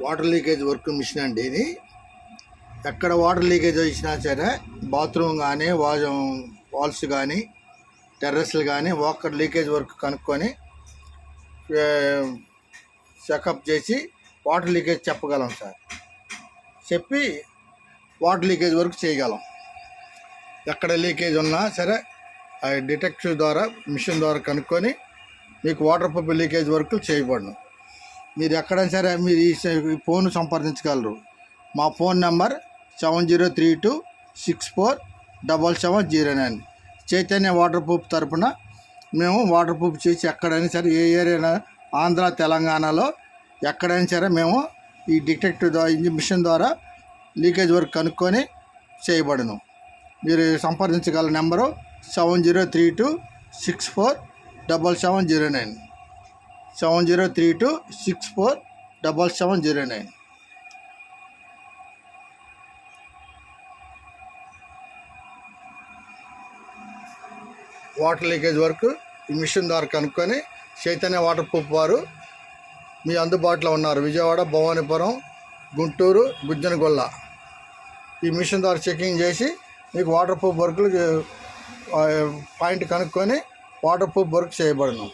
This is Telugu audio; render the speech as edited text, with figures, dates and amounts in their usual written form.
వాటర్ లీకేజ్ వర్క్ మిషన్ అండి ఇది. ఎక్కడ వాటర్ లీకేజ్ వచ్చినా సరే బాత్రూమ్ కానీ వాల్స్ కానీ టెర్రస్లు కానీ వాటర్ లీకేజ్ వర్క్ కనుక్కొని చెకప్ చేసి వాటర్ లీకేజ్ చెప్పగలం సార్. చెప్పి వాటర్ లీకేజ్ వర్క్ చేయగలం. ఎక్కడ లీకేజ్ ఉన్నా సరే డిటెక్టివ్ ద్వారా మిషన్ ద్వారా కనుక్కొని మీకు వాటర్ పంప్ లీకేజ్ వర్క్ చేయబడను. మీరు ఎక్కడైనా సరే మీరు ఈ ఫోన్ సంప్రదించగలరు. మా phone number 7032647709. Chaitanya water proof తరపున మేము వాటర్ ప్రూఫ్ చేసి ఎక్కడైనా సరే ఏ ఏరియా ఆంధ్ర తెలంగాణలో ఎక్కడైనా సరే మేము ఈ డిటెక్టివ్ ద్వారా మిషన్ ద్వారా లీకేజ్ వర్క్ కనుక్కొని చేయబడను. మీరు సంప్రదించగల నెంబరు 7032647709. 7032647709. వాటర్ లీకేజ్ వర్క్ ఈ మిషన్ ద్వారా కనుక్కొని చైతన్య వాటర్ ప్రూఫ్ వారు మీ అందుబాటులో ఉన్నారు. విజయవాడ, భవానీపురం, గుంటూరు, గుజ్జనగొల్ల. ఈ మిషన్ ద్వారా చెకింగ్ చేసి మీకు వాటర్ ప్రూఫ్ వర్క్లు పాయింట్ కనుక్కొని వాటర్ ప్రూఫ్ వర్క్ చేయబడను.